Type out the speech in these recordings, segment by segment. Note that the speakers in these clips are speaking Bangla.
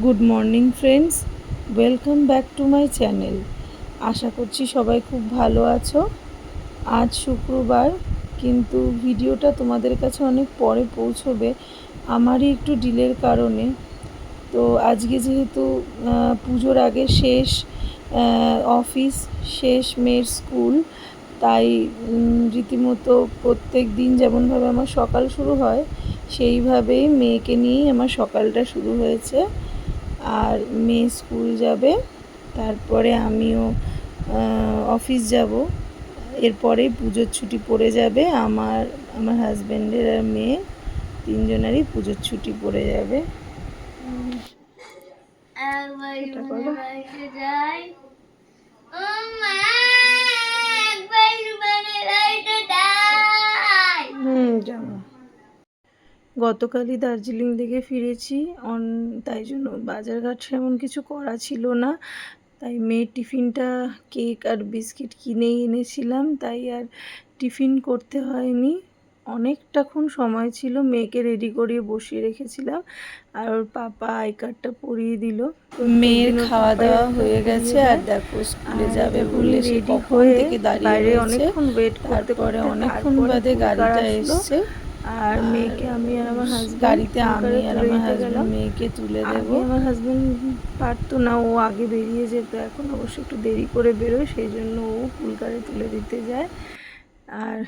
Good morning friends, welcome back to my channel. আশা করছি সবাই খুব ভালো আছো। আজ শুক্রবার, কিন্তু ভিডিওটা তোমাদের কাছে অনেক পরে পৌঁছবে আমারই একটু ডিলের কারণে। তো আজকে যেহেতু পুজোর আগে শেষ অফিস, শেষ মেয়ের স্কুল, তাই রীতিমতো প্রত্যেক দিন যেমনভাবে আমার সকাল শুরু হয় সেইভাবেই মেয়েকে নিয়েই আমার সকালটা শুরু হয়েছে। আর মেয়ে স্কুল যাবে, তারপরে আমিও অফিস যাব। এরপরেই পুজোর ছুটি পড়ে যাবে। আমার হাজব্যান্ডের আর মেয়ে তিনজনেরই পুজোর ছুটি পড়ে যাবে। যাবো। গতকালই দার্জিলিং থেকে ফিরেছি, তাই জন্য বাজারঘাট সেমন কিছু করা ছিল না। তাই মেয়ের টিফিনটা কেক আর বিস্কিট কিনেই এনেছিলাম, তাই আর টিফিন করতে হয়নি। অনেকটাক্ষণ সময় ছিল, মেয়েকে রেডি করিয়ে বসিয়ে রেখেছিলাম, আর ওর পাপা আই কার্ডটা পরিয়ে দিল। মেয়ের খাওয়া দাওয়া হয়ে গেছে, আর দেখো স্কুলে যাবে বলে সে কখন থেকে দাঁড়িয়ে অনেকক্ষণ ওয়েট করতে পরে অনেকক্ষণ বাদে গাড়িটা এসছে। আর মেয়েকে আমি আর আমার হাজব্যান্ড গাড়িতে, আমি আর আমার হাজব্যান্ড মেয়েকে তুলে দেবো। আমার হাজব্যান্ড পারতো না, ও আগে বেরিয়ে যেত, এখন অবশ্য একটু দেরি করে বেরোয়, সেই জন্য ও ফুলকারে তুলে দিতে যায়। আর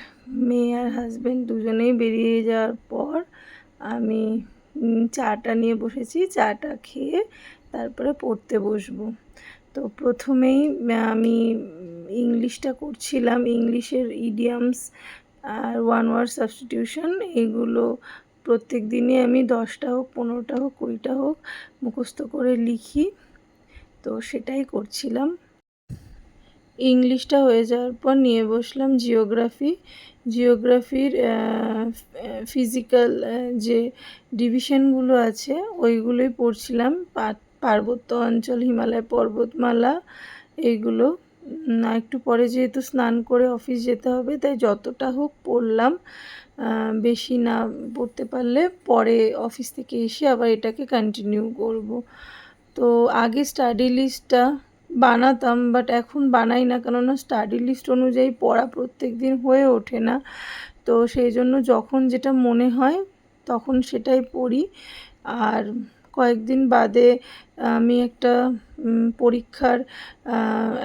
মেয়ে আর হাজব্যান্ড দুজনেই বেরিয়ে যাওয়ার পর আমি চাটা নিয়ে বসেছি। চাটা খেয়ে তারপরে পড়তে বসবো। তো প্রথমেই আমি ইংলিশটা করছিলাম, ইংলিশের ইডিয়ামস আর ওয়ান ওয়ার্ড সাবস্টিটিউশন। এইগুলো প্রত্যেক দিনই আমি 10টা হোক, 15টা হোক, 20টা হোক মুখস্থ করে লিখি, তো সেটাই করছিলাম। ইংলিশটা হয়ে যাওয়ার পর নিয়ে বসলাম জিওগ্রাফির ফিজিক্যাল যে ডিভিশনগুলো আছে ওইগুলোই পড়ছিলাম। পার্বত্য অঞ্চল, হিমালয় পর্বতমালা, এইগুলো। একটু পরে যেহেতু স্নান করে অফিস যেতে হবে, তাই যতটা হোক পড়লাম, বেশি না পড়তে পারলে পরে অফিস থেকে এসে আবার এটাকে কন্টিনিউ করব। তো আগে স্টাডি লিস্টটা বানাতাম, বাট এখন বানাই না, কেননা স্টাডি লিস্ট অনুযায়ী পড়া প্রত্যেক দিন হয়ে ওঠে না। তো সেই জন্য যখন যেটা মনে হয় তখন সেটাই পড়ি। আর কয়েকদিন বাদে আমি একটা পরীক্ষার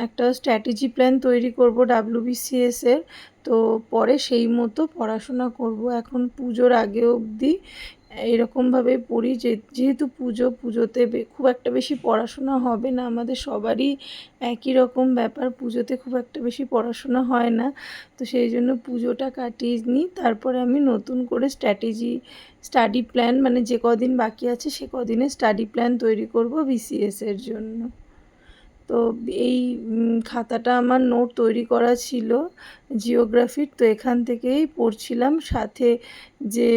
একটা স্ট্র্যাটেজি প্ল্যান তৈরি করব WBCS-এর, তো পরে সেই মতো পড়াশোনা করব। এখন পুজোর আগে অবধি এরকমভাবে পড়ি, যেহেতু পুজোতে খুব একটা বেশি পড়াশোনা হবে না, আমাদের সবারই একই রকম ব্যাপার, পুজোতে খুব একটা বেশি পড়াশোনা হয় না। তো সেই জন্য পুজোটা কাটিয়ে নিই, তারপরে আমি নতুন করে স্টাডি প্ল্যান, মানে যে কদিন বাকি আছে সে কদিনে স্টাডি প্ল্যান তৈরি করব BCS-এর জন্য। তো এই খাতাটা আমার নোট তৈরি করা ছিল জিওগ্রাফির, তো এখান থেকেই পড়ছিলাম। সাথে যে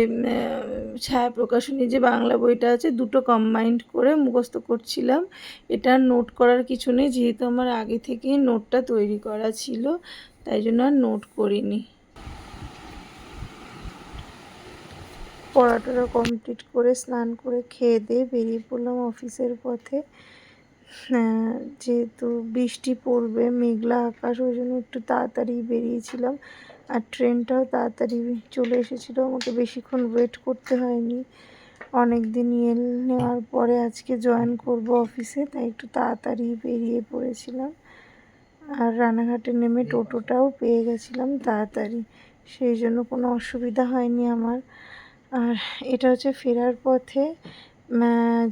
ছায়া প্রকাশনী যে বাংলা বইটা আছে, দুটো কম্বাইন্ড করে মুখস্থ করছিলাম। এটা নোট করার কিছু নেই, যেহেতু আমার আগে থেকেই নোটটা তৈরি করা ছিল, তাই জন্য আর নোট করিনি। পড়াটা কমপ্লিট করে স্নান করে খেয়ে দিয়ে বেরিয়ে পড়লাম অফিসের পথে। যেহেতু বৃষ্টি পড়বে, মেঘলা আকাশ, ওই জন্য একটু তাড়াতাড়ি বেরিয়েছিলাম। আর ট্রেনটাও তাড়াতাড়ি চলে এসেছিলো, আমাকে বেশিক্ষণ ওয়েট করতে হয়নি। অনেক দিন নেওয়ার পরে আজকে জয়েন করব অফিসে, তাই একটু তাড়াতাড়ি বেরিয়ে পড়েছিলাম। আর রানাঘাটে নেমে টোটোটাও পেয়ে গেছিলাম তাড়াতাড়ি, সেই জন্য কোনো অসুবিধা হয়নি আমার। আর এটা হচ্ছে ফেরার পথে,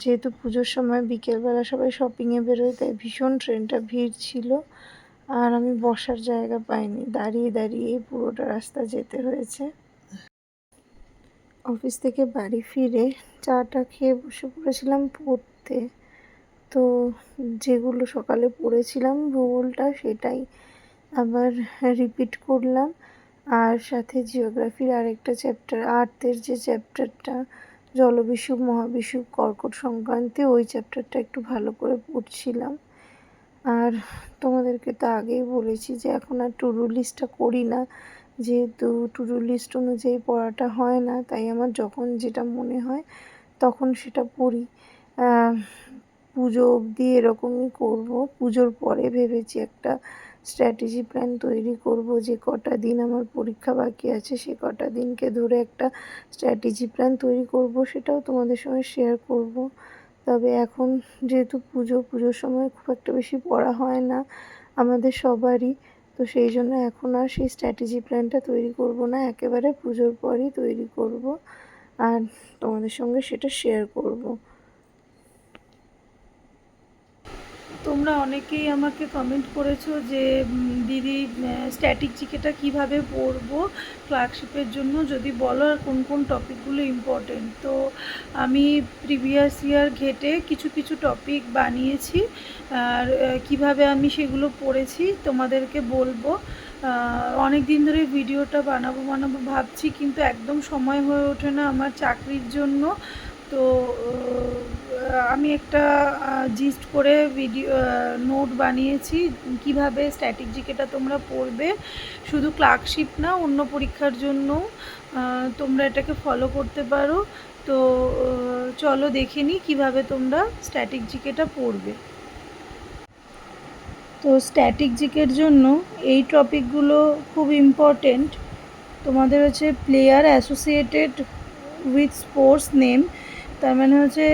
যেহেতু পুজোর সময় বিকেলবেলা সবাই শপিংয়ে বেরোয়, তাই ভীষণ ট্রেনটা ভিড় ছিল। আর আমি বসার জায়গা পাইনি, দাঁড়িয়ে দাঁড়িয়ে পুরোটা রাস্তা যেতে হয়েছে। অফিস থেকে বাড়ি ফিরে চাটা খেয়ে বসে পড়েছিলাম পড়তে। তো যেগুলো সকালে পড়েছিলাম ভূগোলটা, সেটাই আবার রিপিট করলাম। আর সাথে জিওগ্রাফির আরেকটা চ্যাপ্টার, আর্থের যে চ্যাপ্টারটা, জলবিষুব, মহাবিষুব, কর্কট সংক্রান্তি, ওই চ্যাপ্টারটা একটু ভালো করে পড়ছিলাম। আর তোমাদেরকে তো আগেই বলেছি যে এখন আর টু ডু লিস্টটা করি না, যেহেতু টু ডু লিস্ট অনুযায়ী পড়াটা হয় না, তাই আমার যখন যেটা মনে হয় তখন সেটা পড়ি। পুজো অবধি এরকমই করব। পুজোর পরে ভেবেছি একটা স্ট্র্যাটেজি প্ল্যান তৈরি করব, যে কটা দিন আমার পরীক্ষা বাকি আছে সে কটা দিনকে ধরে একটা স্ট্র্যাটেজি প্ল্যান তৈরি করব, সেটাও তোমাদের সঙ্গে শেয়ার করব। তবে এখন যেহেতু পুজোর সময় খুব একটা বেশি পড়া হয় না আমাদের সবারই, তো সেই জন্য এখন আর সেই স্ট্র্যাটেজি প্ল্যানটা তৈরি করব না, একেবারে পুজোর পরই তৈরি করব আর তোমাদের সঙ্গে সেটা শেয়ার করব। তোমরা অনেকেই আমাকে কমেন্ট করেছো যে দিদি স্ট্যাটিক জিকেটা কীভাবে পড়বো ক্লার্কশিপের জন্য, যদি বলো আর কোন কোন টপিকগুলো ইম্পর্টেন্ট। তো আমি প্রিভিয়াস ইয়ার ঘেটে কিছু কিছু টপিক বানিয়েছি, আর কিভাবে আমি সেগুলো পড়েছি তোমাদেরকে বলবো। অনেক দিন ধরে ভিডিওটা বানাবো ভাবছি, কিন্তু একদম সময় হয়ে ওঠে না আমার চাকরির জন্য। তো আমি একটা জিস্ট করে ভিডিও নোট বানিয়েছি কিভাবে স্ট্যাটিক জিকেটা তোমরা পড়বে, শুধু ক্লার্কশিপ না অন্য পরীক্ষার জন্য তোমরা এটাকে ফলো করতে পারো। তো চলো দেখে নিই কীভাবে তোমরা স্ট্যাটিক জিকেটা পড়বে। তো স্ট্যাটিক জিকের জন্য এই টপিকগুলো খুব ইম্পর্টেন্ট। তোমাদের হচ্ছে player associated with sports name, তার মানে হচ্ছে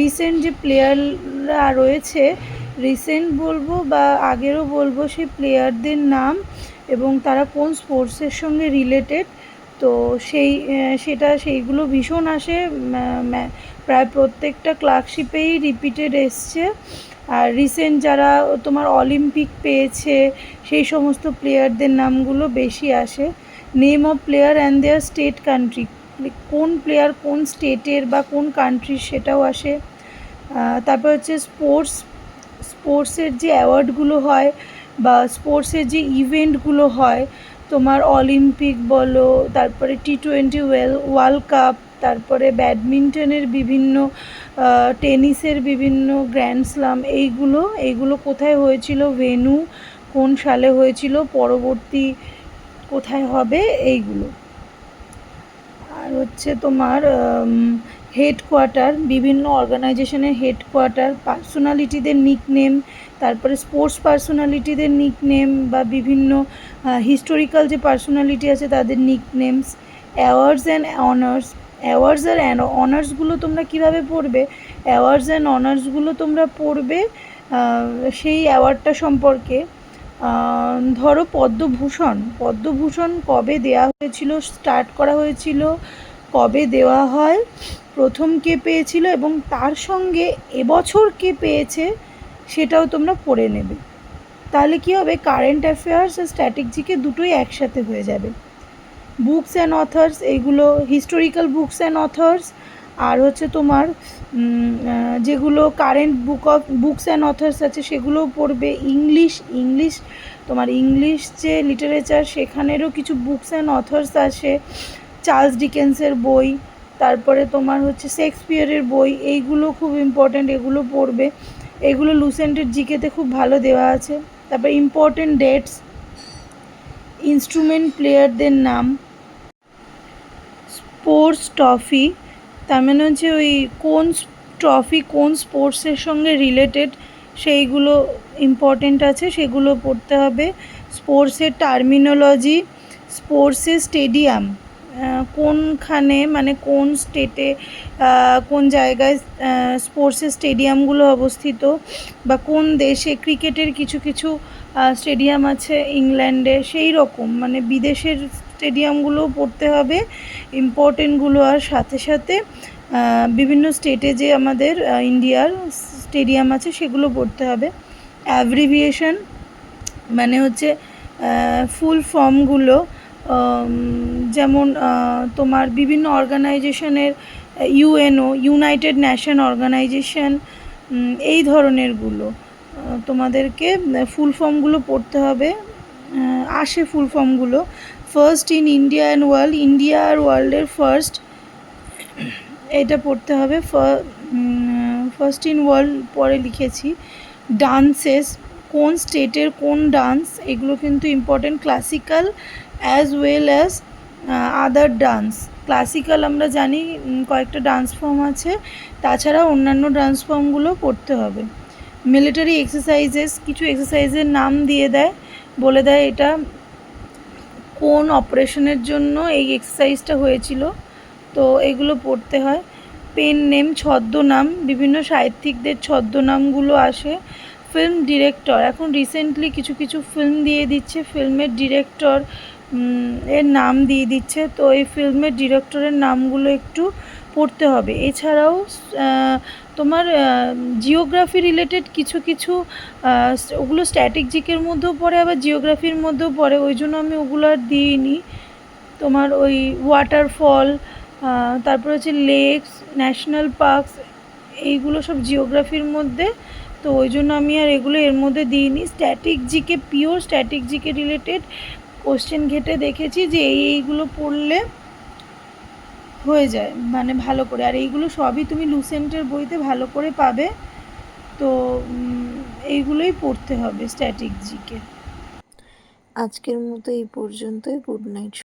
রিসেন্ট যে প্লেয়াররা রয়েছে, রিসেন্ট বলবো বা আগেরও বলবো, সেই প্লেয়ারদের নাম এবং তারা কোন স্পোর্টসের সঙ্গে রিলেটেড। তো সেইগুলো ভীষণ আসে, প্রায় প্রত্যেকটা ক্লার্কশিপেই রিপিটেড এসছে। আর রিসেন্ট যারা তোমার অলিম্পিক পেয়েছে সেই সমস্ত প্লেয়ারদের নামগুলো বেশি আসে। Name of player and their state country, কোন প্লেয়ার কোন স্টেটের বা কোন কান্ট্রির সেটাও আসে। তারপর হচ্ছে স্পোর্টসের যে অ্যাওয়ার্ডগুলো হয় বা স্পোর্টসের যে ইভেন্টগুলো হয়, তোমার অলিম্পিক বলো, তারপরে T20 ওয়ার্ল্ড কাপ, তারপরে ব্যাডমিন্টনের বিভিন্ন, টেনিসের বিভিন্ন গ্র্যান্ড স্লাম, এইগুলো কোথায় হয়েছিল, ভেন্যু কোন সালে হয়েছিল, পরবর্তী কোথায় হবে, এইগুলো। আর হচ্ছে তোমার হেডকোয়ার্টার, বিভিন্ন অর্গানাইজেশনের হেডকোয়ার্টার, পার্সোনালিটিদের নিকনেম, তারপরে স্পোর্টস পার্সোনালিটিদের নিকনেম বা বিভিন্ন হিস্টোরিক্যাল যে পার্সোনালিটি আছে তাদের নিকনেমস, অ্যাওয়ার্ডস অ্যান্ড অনার্সগুলো তোমরা কীভাবে পড়বে, অ্যাওয়ার্ডস অ্যান্ড অনার্সগুলো তোমরা পড়বে সেই অ্যাওয়ার্ডটা সম্পর্কে। ধরো পদ্মভূষণ কবে দেওয়া হয়েছিল, স্টার্ট করা হয়েছিল, কবে দেওয়া হয়, প্রথম কে পেয়েছিল এবং তার সঙ্গে এবছর কে পেয়েছে সেটাও তোমরা পড়ে নেবে। তাহলে কী হবে, কারেন্ট অ্যাফেয়ার্স আর স্ট্যাটিক জিকে দুটোই একসাথে হয়ে যাবে। বুকস অ্যান্ড অথার্স, এইগুলো হিস্টোরিক্যাল বুকস অ্যান্ড অথার্স, আর হচ্ছে তোমার যেগুলো কারেন্ট বুকস অ্যান্ড অথার্স আছে সেগুলোও পড়বে। ইংলিশ তোমার ইংলিশ যে লিটারেচার সেখানেরও কিছু বুকস অ্যান্ড অথার্স আসে, চার্লস ডিকেন্সের বই, তারপরে তোমার হচ্ছে শেক্সপিয়ারের বই, এইগুলো খুব ইম্পর্ট্যান্ট, এগুলো পড়বে। এগুলো লুসেন্টের জিকেতে খুব ভালো দেওয়া আছে। তারপর ইম্পর্ট্যান্ট ডেটস, ইনস্ট্রুমেন্ট প্লেয়ারদের নাম, স্পোর্টস ট্রফি, তার মানে হচ্ছে ওই কোন ট্রফি কোন স্পোর্টসের সঙ্গে রিলেটেড সেইগুলো ইম্পর্টেন্ট আছে, সেগুলো পড়তে হবে। স্পোর্টসের টার্মিনোলজি, স্পোর্টসের স্টেডিয়াম, কোনখানে মানে কোন স্টেটে কোন জায়গায় স্পোর্টসের স্টেডিয়ামগুলো অবস্থিত, বা কোন দেশে ক্রিকেটের কিছু কিছু স্টেডিয়াম আছে ইংল্যান্ডে, সেই রকম মানে বিদেশের স্টেডিয়ামগুলোও পড়তে হবে ইম্পর্টেন্টগুলো। আর সাথে সাথে বিভিন্ন স্টেটে যে আমাদের ইন্ডিয়ার স্টেডিয়াম আছে সেগুলো পড়তে হবে। অ্যাব্রিভিয়েশন মানে হচ্ছে ফুল ফর্মগুলো, যেমন তোমার বিভিন্ন অর্গানাইজেশনের ইউএনও, ইউনাইটেড নেশন অর্গানাইজেশন, এই ধরনেরগুলো তোমাদেরকে ফুল ফর্মগুলো পড়তে হবে। আসে ফুল ফর্মগুলো, first in India and world, India আর ওয়ার্ল্ডের ফার্স্ট, এটা পড়তে হবে। ফার্স্ট ইন ওয়ার্ল্ড পরে লিখেছি। ডান্সেস, কোন স্টেটের কোন ডান্স, এগুলো কিন্তু important, classical as well as other dance, classical আমরা জানি কয়েকটা ডান্স ফর্ম আছে, তাছাড়া অন্যান্য ডান্স ফর্মগুলো পড়তে হবে। মিলিটারি এক্সারসাইজেস, কিছু এক্সারসাইজের নাম দিয়ে দেয়, বলে দেয় এটা কোন অপারেশনের জন্য এই এক্সারসাইজটা হয়েছিল, তো এগুলো পড়তে হয়। পেন নেম, ছদ্মনাম, বিভিন্ন সাহিত্যিকদের ছদ্মনামগুলো আসে। ফিল্ম ডিরেক্টর, এখন রিসেন্টলি কিছু কিছু ফিল্ম দিয়ে দিচ্ছে, ফিল্মের ডিরেক্টর এর নাম দিয়ে দিচ্ছে, তো এই ফিল্মের ডিরেক্টরের নামগুলো একটু পড়তে হবে। এছাড়াও তোমার জিওগ্রাফি রিলেটেড কিছু কিছু ওগুলো স্ট্যাটিক জিকের মধ্যেও পড়ে, আবার জিওগ্রাফির মধ্যেও পড়ে, ওই জন্য আমি ওগুলো আর দিইনি। তোমার ওই ওয়াটারফল, তারপর হচ্ছে লেকস, ন্যাশনাল পার্কস, এইগুলো সব জিওগ্রাফির মধ্যে, তো ওই জন্য আমি আর এগুলো এর মধ্যে দিইনি। Static GK, pure static GK related question ঘেটে দেখেছি যে এইগুলো পড়লে হয়ে যায় মানে ভালো করে, আর এইগুলো সবই তুমি লুসেন্টের বইতে ভালো করে পাবে, তো এইগুলোই পড়তে হবে স্ট্যাটিক জিকে। আজকের মতো এই পর্যন্তই। Good night.